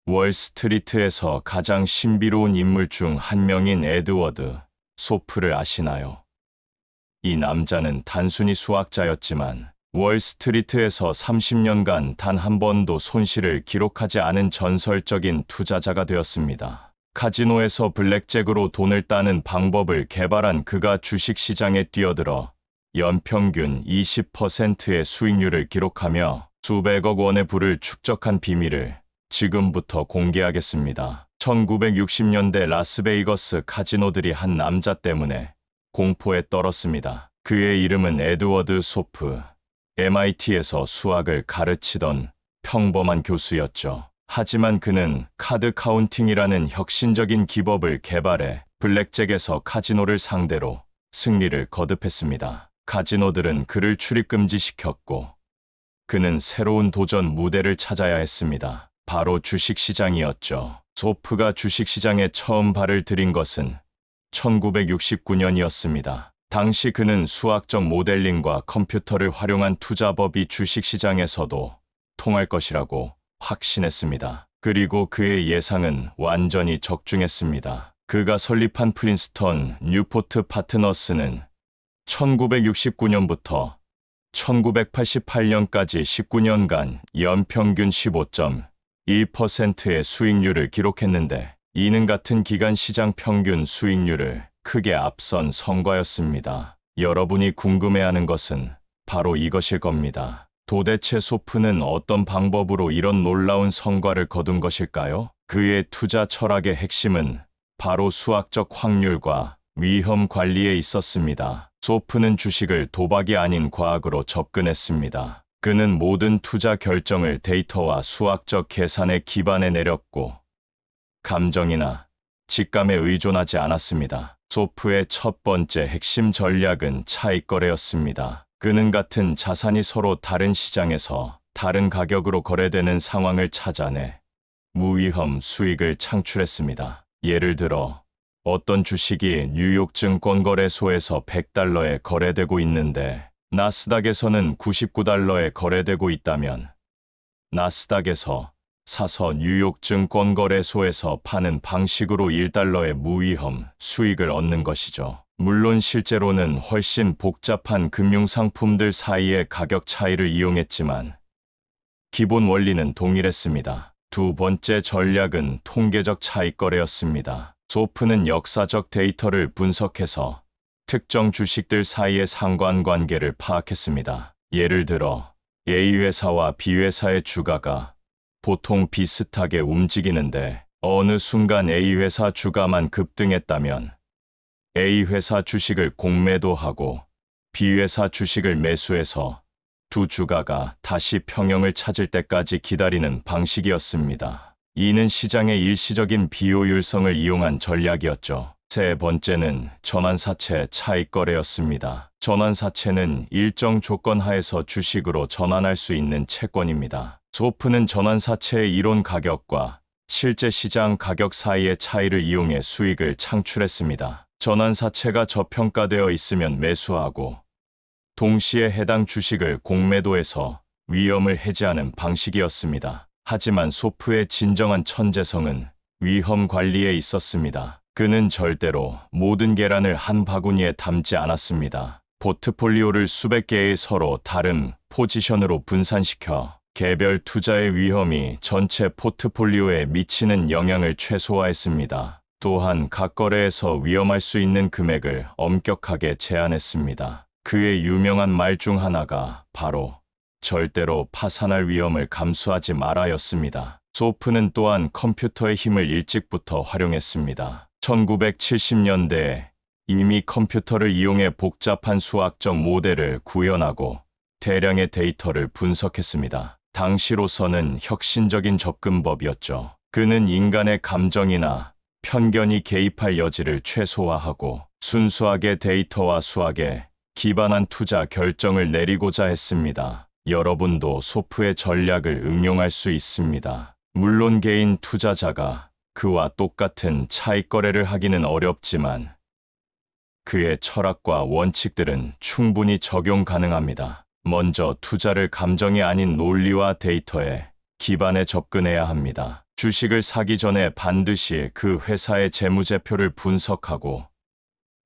월스트리트에서 가장 신비로운 인물 중 한 명인 에드워드 소프를 아시나요? 이 남자는 단순히 수학자였지만 월스트리트에서 30년간 단 한 번도 손실을 기록하지 않은 전설적인 투자자가 되었습니다. 카지노에서 블랙잭으로 돈을 따는 방법을 개발한 그가 주식시장에 뛰어들어 연평균 20%의 수익률을 기록하며 수백억 원의 부를 축적한 비밀을 지금부터 공개하겠습니다. 1960년대 라스베이거스 카지노들이 한 남자 때문에 공포에 떨었습니다. 그의 이름은 에드워드 소프. MIT에서 수학을 가르치던 평범한 교수였죠. 하지만 그는 카드 카운팅이라는 혁신적인 기법을 개발해 블랙잭에서 카지노를 상대로 승리를 거듭했습니다. 카지노들은 그를 출입금지시켰고 그는 새로운 도전 무대를 찾아야 했습니다. 바로 주식시장이었죠. 소프가 주식시장에 처음 발을 들인 것은 1969년이었습니다. 당시 그는 수학적 모델링과 컴퓨터를 활용한 투자법이 주식시장에서도 통할 것이라고 확신했습니다. 그리고 그의 예상은 완전히 적중했습니다. 그가 설립한 프린스턴 뉴포트 파트너스는 1969년부터 1988년까지 19년간 연평균 15.1%의 수익률을 기록했는데 이는 같은 기간 시장 평균 수익률을 크게 앞선 성과였습니다. 여러분이 궁금해하는 것은 바로 이것일 겁니다. 도대체 소프는 어떤 방법으로 이런 놀라운 성과를 거둔 것일까요? 그의 투자 철학의 핵심은 바로 수학적 확률과 위험 관리에 있었습니다. 소프는 주식을 도박이 아닌 과학으로 접근했습니다. 그는 모든 투자 결정을 데이터와 수학적 계산에 기반해 내렸고 감정이나 직감에 의존하지 않았습니다. 소프의 첫 번째 핵심 전략은 차익거래였습니다. 그는 같은 자산이 서로 다른 시장에서 다른 가격으로 거래되는 상황을 찾아내 무위험 수익을 창출했습니다. 예를 들어 어떤 주식이 뉴욕 증권거래소에서 $100에 거래되고 있는데 나스닥에서는 $99에 거래되고 있다면 나스닥에서 사서 뉴욕 증권거래소에서 파는 방식으로 $1의 무위험 수익을 얻는 것이죠. 물론 실제로는 훨씬 복잡한 금융상품들 사이의 가격 차이를 이용했지만 기본 원리는 동일했습니다. 두 번째 전략은 통계적 차익거래였습니다. 소프는 역사적 데이터를 분석해서 특정 주식들 사이의 상관관계를 파악했습니다. 예를 들어 A회사와 B회사의 주가가 보통 비슷하게 움직이는데 어느 순간 A회사 주가만 급등했다면 A회사 주식을 공매도하고 B회사 주식을 매수해서 두 주가가 다시 평형을 찾을 때까지 기다리는 방식이었습니다. 이는 시장의 일시적인 비효율성을 이용한 전략이었죠. 세 번째는 전환사채 차익거래였습니다. 전환사채는 일정 조건 하에서 주식으로 전환할 수 있는 채권입니다. 소프는 전환사채의 이론 가격과 실제 시장 가격 사이의 차이를 이용해 수익을 창출했습니다. 전환사채가 저평가되어 있으면 매수하고 동시에 해당 주식을 공매도해서 위험을 해지하는 방식이었습니다. 하지만 소프의 진정한 천재성은 위험 관리에 있었습니다. 그는 절대로 모든 계란을 한 바구니에 담지 않았습니다. 포트폴리오를 수백 개의 서로 다른 포지션으로 분산시켜 개별 투자의 위험이 전체 포트폴리오에 미치는 영향을 최소화했습니다. 또한 각 거래에서 위험할 수 있는 금액을 엄격하게 제한했습니다. 그의 유명한 말 중 하나가 바로 절대로 파산할 위험을 감수하지 마라였습니다. 소프는 또한 컴퓨터의 힘을 일찍부터 활용했습니다. 1970년대에 이미 컴퓨터를 이용해 복잡한 수학적 모델을 구현하고 대량의 데이터를 분석했습니다. 당시로서는 혁신적인 접근법이었죠. 그는 인간의 감정이나 편견이 개입할 여지를 최소화하고 순수하게 데이터와 수학에 기반한 투자 결정을 내리고자 했습니다. 여러분도 소프의 전략을 응용할 수 있습니다. 물론 개인 투자자가 그와 똑같은 차익거래를 하기는 어렵지만 그의 철학과 원칙들은 충분히 적용 가능합니다. 먼저 투자를 감정이 아닌 논리와 데이터에 기반해 접근해야 합니다. 주식을 사기 전에 반드시 그 회사의 재무제표를 분석하고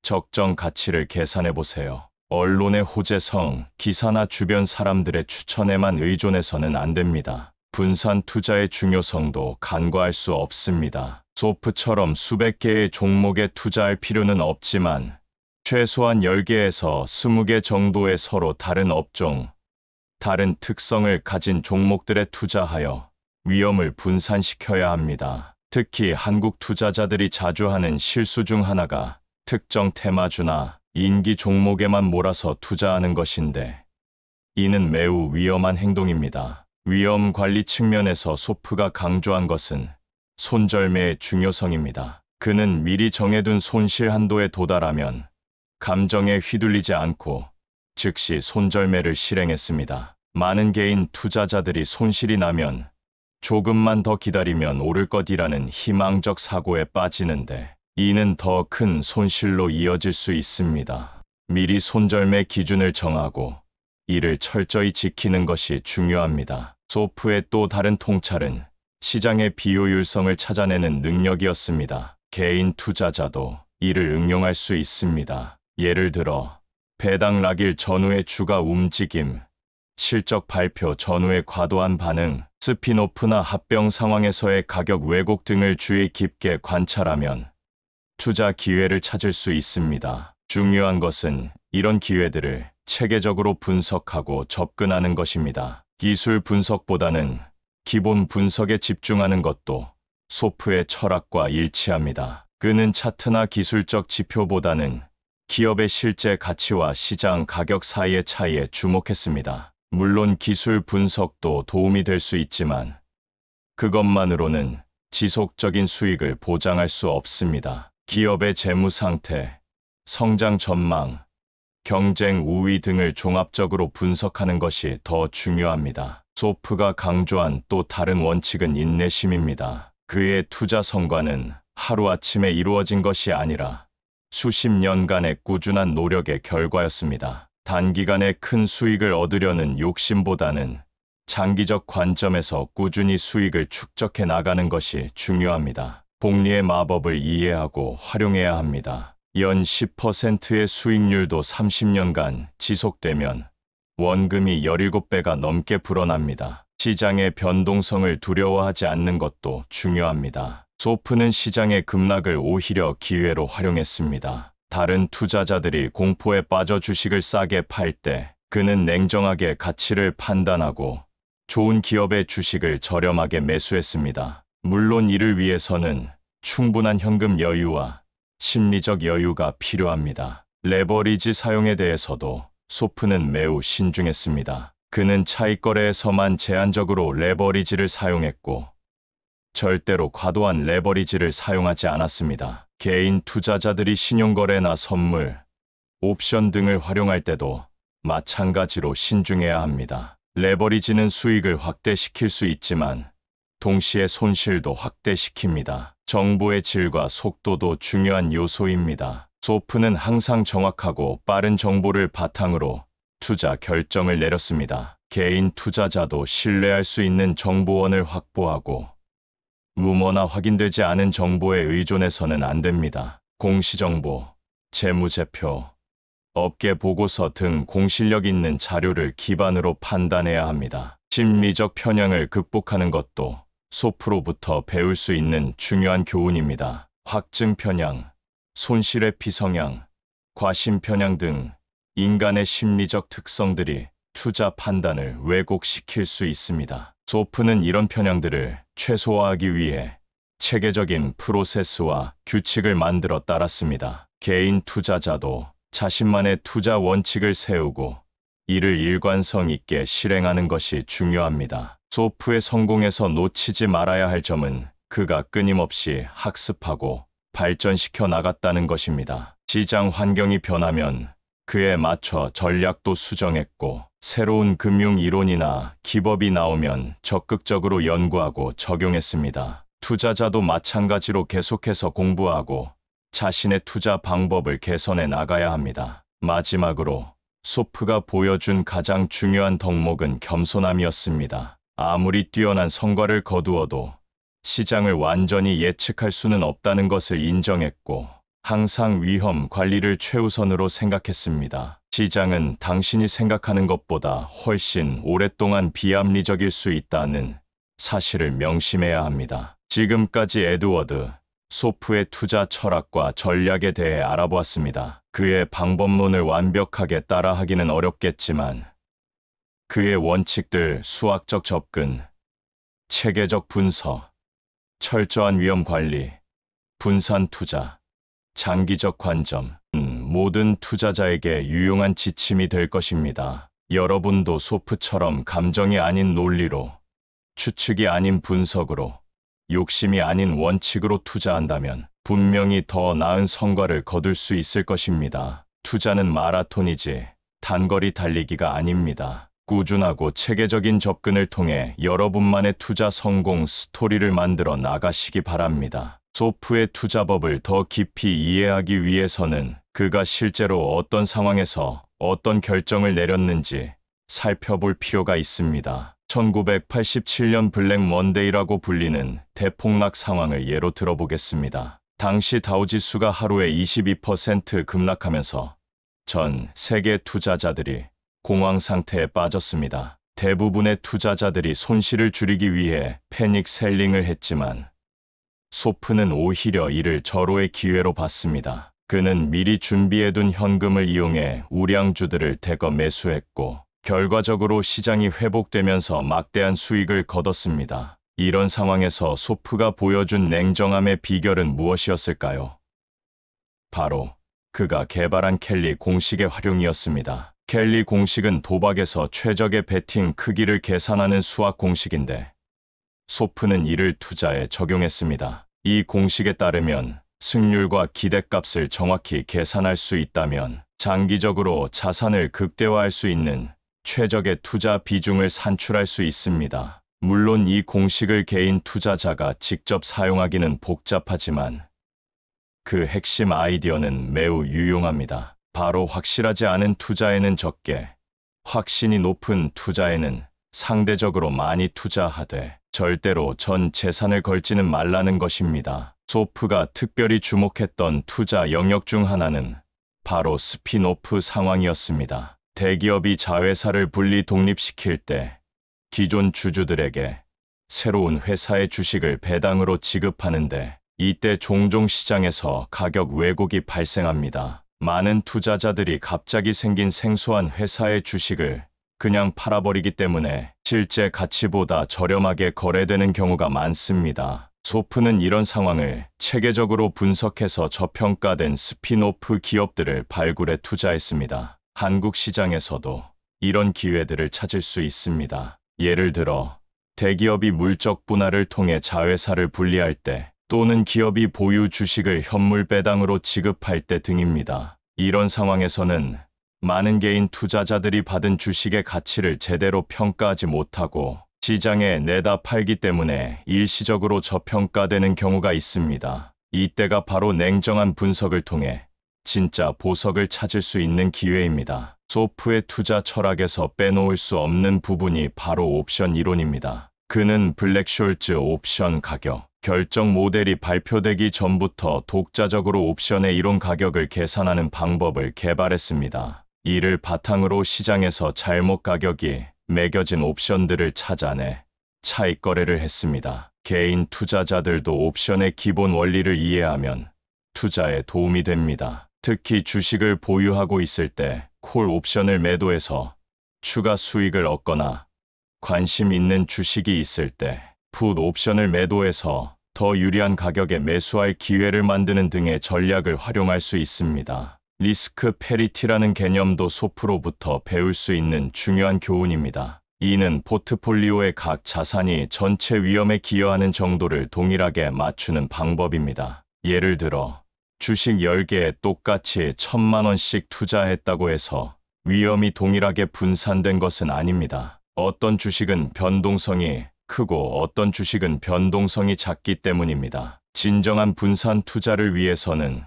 적정 가치를 계산해 보세요. 언론의 호재성, 기사나 주변 사람들의 추천에만 의존해서는 안 됩니다. 분산 투자의 중요성도 간과할 수 없습니다. 소프처럼 수백 개의 종목에 투자할 필요는 없지만 최소한 10개에서 20개 정도의 서로 다른 업종, 다른 특성을 가진 종목들에 투자하여 위험을 분산시켜야 합니다. 특히 한국 투자자들이 자주 하는 실수 중 하나가 특정 테마주나 인기 종목에만 몰아서 투자하는 것인데 이는 매우 위험한 행동입니다. 위험 관리 측면에서 소프가 강조한 것은 손절매의 중요성입니다. 그는 미리 정해둔 손실 한도에 도달하면 감정에 휘둘리지 않고 즉시 손절매를 실행했습니다. 많은 개인 투자자들이 손실이 나면 조금만 더 기다리면 오를 것이라는 희망적 사고에 빠지는데 이는 더 큰 손실로 이어질 수 있습니다. 미리 손절매 기준을 정하고 이를 철저히 지키는 것이 중요합니다. 소프의 또 다른 통찰은 시장의 비효율성을 찾아내는 능력이었습니다. 개인 투자자도 이를 응용할 수 있습니다. 예를 들어 배당 락일 전후의 주가 움직임, 실적 발표 전후의 과도한 반응, 스핀오프나 합병 상황에서의 가격 왜곡 등을 주의 깊게 관찰하면 투자 기회를 찾을 수 있습니다. 중요한 것은 이런 기회들을 체계적으로 분석하고 접근하는 것입니다. 기술 분석보다는 기본 분석에 집중하는 것도 소프의 철학과 일치합니다. 그는 차트나 기술적 지표보다는 기업의 실제 가치와 시장 가격 사이의 차이에 주목했습니다. 물론 기술 분석도 도움이 될 수 있지만 그것만으로는 지속적인 수익을 보장할 수 없습니다. 기업의 재무 상태, 성장 전망, 경쟁 우위 등을 종합적으로 분석하는 것이 더 중요합니다. 소프가 강조한 또 다른 원칙은 인내심입니다. 그의 투자 성과는 하루아침에 이루어진 것이 아니라 수십 년간의 꾸준한 노력의 결과였습니다. 단기간에 큰 수익을 얻으려는 욕심보다는 장기적 관점에서 꾸준히 수익을 축적해 나가는 것이 중요합니다. 복리의 마법을 이해하고 활용해야 합니다. 연 10%의 수익률도 30년간 지속되면 원금이 17배가 넘게 불어납니다. 시장의 변동성을 두려워하지 않는 것도 중요합니다. 소프는 시장의 급락을 오히려 기회로 활용했습니다. 다른 투자자들이 공포에 빠져 주식을 싸게 팔 때 그는 냉정하게 가치를 판단하고 좋은 기업의 주식을 저렴하게 매수했습니다. 물론 이를 위해서는 충분한 현금 여유와 심리적 여유가 필요합니다. 레버리지 사용에 대해서도 소프는 매우 신중했습니다. 그는 차익거래에서만 제한적으로 레버리지를 사용했고 절대로 과도한 레버리지를 사용하지 않았습니다. 개인 투자자들이 신용거래나 선물, 옵션 등을 활용할 때도 마찬가지로 신중해야 합니다. 레버리지는 수익을 확대시킬 수 있지만 동시에 손실도 확대시킵니다. 정보의 질과 속도도 중요한 요소입니다. 소프는 항상 정확하고 빠른 정보를 바탕으로 투자 결정을 내렸습니다. 개인 투자자도 신뢰할 수 있는 정보원을 확보하고 루머나 확인되지 않은 정보에 의존해서는 안 됩니다. 공시정보, 재무제표, 업계 보고서 등 공실력 있는 자료를 기반으로 판단해야 합니다. 심리적 편향을 극복하는 것도 소프로부터 배울 수 있는 중요한 교훈입니다. 확증 편향, 손실의 피성향, 과신 편향 등 인간의 심리적 특성들이 투자 판단을 왜곡시킬 수 있습니다. 소프는 이런 편향들을 최소화하기 위해 체계적인 프로세스와 규칙을 만들어 따랐습니다. 개인 투자자도 자신만의 투자 원칙을 세우고 이를 일관성 있게 실행하는 것이 중요합니다. 소프의 성공에서 놓치지 말아야 할 점은 그가 끊임없이 학습하고 발전시켜 나갔다는 것입니다. 시장 환경이 변하면 그에 맞춰 전략도 수정했고 새로운 금융 이론이나 기법이 나오면 적극적으로 연구하고 적용했습니다. 투자자도 마찬가지로 계속해서 공부하고 자신의 투자 방법을 개선해 나가야 합니다. 마지막으로 소프가 보여준 가장 중요한 덕목은 겸손함이었습니다. 아무리 뛰어난 성과를 거두어도 시장을 완전히 예측할 수는 없다는 것을 인정했고, 항상 위험 관리를 최우선으로 생각했습니다. 시장은 당신이 생각하는 것보다 훨씬 오랫동안 비합리적일 수 있다는 사실을 명심해야 합니다. 지금까지 에드워드 소프의 투자 철학과 전략에 대해 알아보았습니다. 그의 방법론을 완벽하게 따라하기는 어렵겠지만, 그의 원칙들, 수학적 접근, 체계적 분석, 철저한 위험 관리, 분산 투자, 장기적 관점, 모든 투자자에게 유용한 지침이 될 것입니다. 여러분도 소프처럼 감정이 아닌 논리로, 추측이 아닌 분석으로, 욕심이 아닌 원칙으로 투자한다면 분명히 더 나은 성과를 거둘 수 있을 것입니다. 투자는 마라톤이지 단거리 달리기가 아닙니다. 꾸준하고 체계적인 접근을 통해 여러분만의 투자 성공 스토리를 만들어 나가시기 바랍니다. 소프의 투자법을 더 깊이 이해하기 위해서는 그가 실제로 어떤 상황에서 어떤 결정을 내렸는지 살펴볼 필요가 있습니다. 1987년 블랙 먼데이라고 불리는 대폭락 상황을 예로 들어보겠습니다. 당시 다우지수가 하루에 22% 급락하면서 전 세계 투자자들이 공황 상태에 빠졌습니다. 대부분의 투자자들이 손실을 줄이기 위해 패닉 셀링을 했지만, 소프는 오히려 이를 절호의 기회로 봤습니다. 그는 미리 준비해둔 현금을 이용해 우량주들을 대거 매수했고, 결과적으로 시장이 회복되면서 막대한 수익을 거뒀습니다. 이런 상황에서 소프가 보여준 냉정함의 비결은 무엇이었을까요? 바로 그가 개발한 켈리 공식의 활용이었습니다. 켈리 공식은 도박에서 최적의 베팅 크기를 계산하는 수학 공식인데, 소프는 이를 투자에 적용했습니다. 이 공식에 따르면 승률과 기대값을 정확히 계산할 수 있다면 장기적으로 자산을 극대화할 수 있는 최적의 투자 비중을 산출할 수 있습니다. 물론 이 공식을 개인 투자자가 직접 사용하기는 복잡하지만, 그 핵심 아이디어는 매우 유용합니다. 바로 확실하지 않은 투자에는 적게, 확신이 높은 투자에는 상대적으로 많이 투자하되 절대로 전 재산을 걸지는 말라는 것입니다. 소프가 특별히 주목했던 투자 영역 중 하나는 바로 스핀오프 상황이었습니다. 대기업이 자회사를 분리 독립시킬 때 기존 주주들에게 새로운 회사의 주식을 배당으로 지급하는데, 이때 종종 시장에서 가격 왜곡이 발생합니다. 많은 투자자들이 갑자기 생긴 생소한 회사의 주식을 그냥 팔아버리기 때문에 실제 가치보다 저렴하게 거래되는 경우가 많습니다. 소프는 이런 상황을 체계적으로 분석해서 저평가된 스핀오프 기업들을 발굴해 투자했습니다. 한국 시장에서도 이런 기회들을 찾을 수 있습니다. 예를 들어, 대기업이 물적 분할을 통해 자회사를 분리할 때, 또는 기업이 보유 주식을 현물 배당으로 지급할 때 등입니다. 이런 상황에서는 많은 개인 투자자들이 받은 주식의 가치를 제대로 평가하지 못하고 시장에 내다 팔기 때문에 일시적으로 저평가되는 경우가 있습니다. 이때가 바로 냉정한 분석을 통해 진짜 보석을 찾을 수 있는 기회입니다. 소프의 투자 철학에서 빼놓을 수 없는 부분이 바로 옵션 이론입니다. 그는 블랙숄츠 옵션 가격 결정 모델이 발표되기 전부터 독자적으로 옵션의 이론 가격을 계산하는 방법을 개발했습니다. 이를 바탕으로 시장에서 잘못 가격이 매겨진 옵션들을 찾아내 차익 거래를 했습니다. 개인 투자자들도 옵션의 기본 원리를 이해하면 투자에 도움이 됩니다. 특히 주식을 보유하고 있을 때 콜 옵션을 매도해서 추가 수익을 얻거나 관심 있는 주식이 있을 때 풋 옵션을 매도해서 더 유리한 가격에 매수할 기회를 만드는 등의 전략을 활용할 수 있습니다. 리스크 패리티라는 개념도 소프로부터 배울 수 있는 중요한 교훈입니다. 이는 포트폴리오의 각 자산이 전체 위험에 기여하는 정도를 동일하게 맞추는 방법입니다. 예를 들어, 주식 10개에 똑같이 1,000만 원씩 투자했다고 해서 위험이 동일하게 분산된 것은 아닙니다. 어떤 주식은 변동성이 크고 어떤 주식은 변동성이 작기 때문입니다. 진정한 분산 투자를 위해서는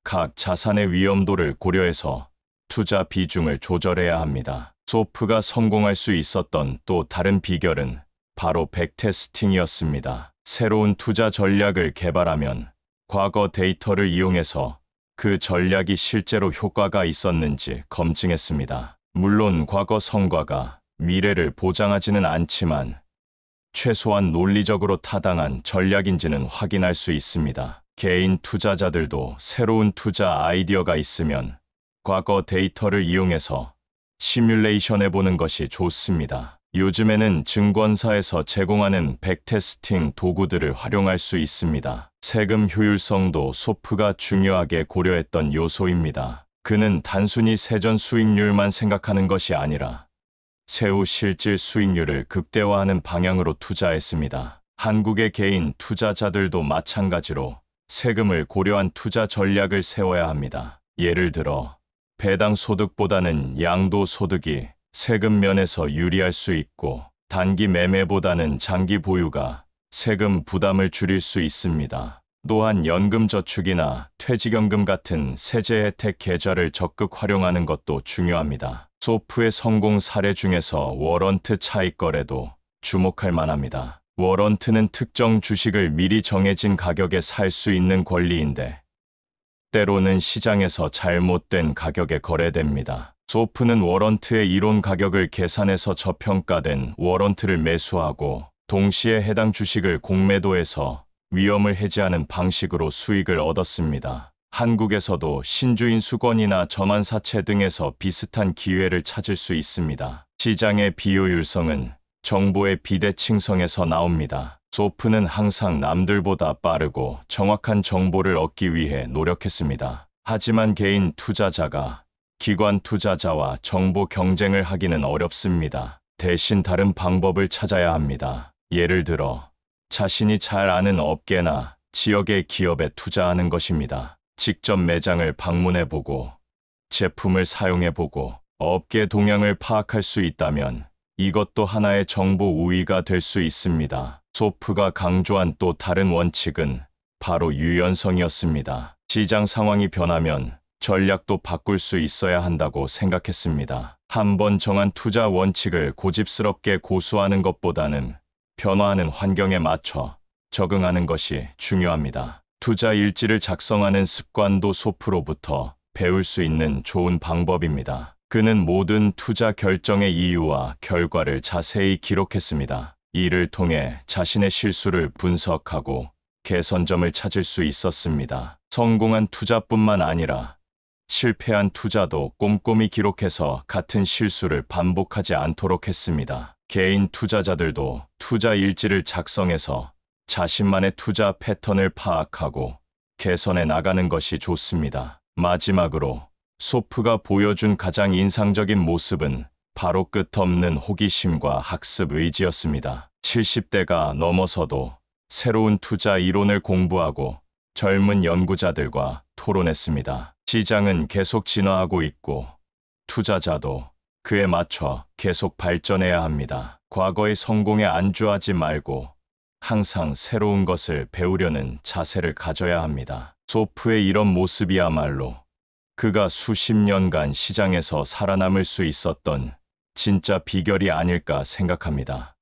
각 자산의 위험도를 고려해서 투자 비중을 조절해야 합니다. 소프가 성공할 수 있었던 또 다른 비결은 바로 백테스팅이었습니다. 새로운 투자 전략을 개발하면 과거 데이터를 이용해서 그 전략이 실제로 효과가 있었는지 검증했습니다. 물론 과거 성과가 미래를 보장하지는 않지만 최소한 논리적으로 타당한 전략인지는 확인할 수 있습니다. 개인 투자자들도 새로운 투자 아이디어가 있으면 과거 데이터를 이용해서 시뮬레이션 해보는 것이 좋습니다. 요즘에는 증권사에서 제공하는 백테스팅 도구들을 활용할 수 있습니다. 세금 효율성도 소프가 중요하게 고려했던 요소입니다. 그는 단순히 세전 수익률만 생각하는 것이 아니라 세후 실질 수익률을 극대화하는 방향으로 투자했습니다. 한국의 개인 투자자들도 마찬가지로 세금을 고려한 투자 전략을 세워야 합니다. 예를 들어 배당 소득보다는 양도 소득이 세금 면에서 유리할 수 있고 단기 매매보다는 장기 보유가 세금 부담을 줄일 수 있습니다. 또한 연금저축이나 퇴직연금 같은 세제 혜택 계좌를 적극 활용하는 것도 중요합니다. 소프의 성공 사례 중에서 워런트 차익 거래도 주목할 만합니다. 워런트는 특정 주식을 미리 정해진 가격에 살 수 있는 권리인데 때로는 시장에서 잘못된 가격에 거래됩니다. 소프는 워런트의 이론 가격을 계산해서 저평가된 워런트를 매수하고 동시에 해당 주식을 공매도해서 위험을 해지하는 방식으로 수익을 얻었습니다. 한국에서도 신주인 수건이나 전환사채 등에서 비슷한 기회를 찾을 수 있습니다. 시장의 비효율성은 정보의 비대칭성에서 나옵니다. 소프는 항상 남들보다 빠르고 정확한 정보를 얻기 위해 노력했습니다. 하지만 개인 투자자가 기관 투자자와 정보 경쟁을 하기는 어렵습니다. 대신 다른 방법을 찾아야 합니다. 예를 들어 자신이 잘 아는 업계나 지역의 기업에 투자하는 것입니다. 직접 매장을 방문해보고 제품을 사용해보고 업계 동향을 파악할 수 있다면 이것도 하나의 정보 우위가 될 수 있습니다. 소프가 강조한 또 다른 원칙은 바로 유연성이었습니다. 시장 상황이 변하면 전략도 바꿀 수 있어야 한다고 생각했습니다. 한번 정한 투자 원칙을 고집스럽게 고수하는 것보다는 변화하는 환경에 맞춰 적응하는 것이 중요합니다. 투자 일지를 작성하는 습관도 소프로부터 배울 수 있는 좋은 방법입니다. 그는 모든 투자 결정의 이유와 결과를 자세히 기록했습니다. 이를 통해 자신의 실수를 분석하고 개선점을 찾을 수 있었습니다. 성공한 투자뿐만 아니라 실패한 투자도 꼼꼼히 기록해서 같은 실수를 반복하지 않도록 했습니다. 개인 투자자들도 투자 일지를 작성해서 자신만의 투자 패턴을 파악하고 개선해 나가는 것이 좋습니다. 마지막으로 소프가 보여준 가장 인상적인 모습은 바로 끝없는 호기심과 학습 의지였습니다. 70대가 넘어서도 새로운 투자 이론을 공부하고 젊은 연구자들과 토론했습니다. 시장은 계속 진화하고 있고 투자자도 그에 맞춰 계속 발전해야 합니다. 과거의 성공에 안주하지 말고 항상 새로운 것을 배우려는 자세를 가져야 합니다. 소프의 이런 모습이야말로 그가 수십 년간 시장에서 살아남을 수 있었던 진짜 비결이 아닐까 생각합니다.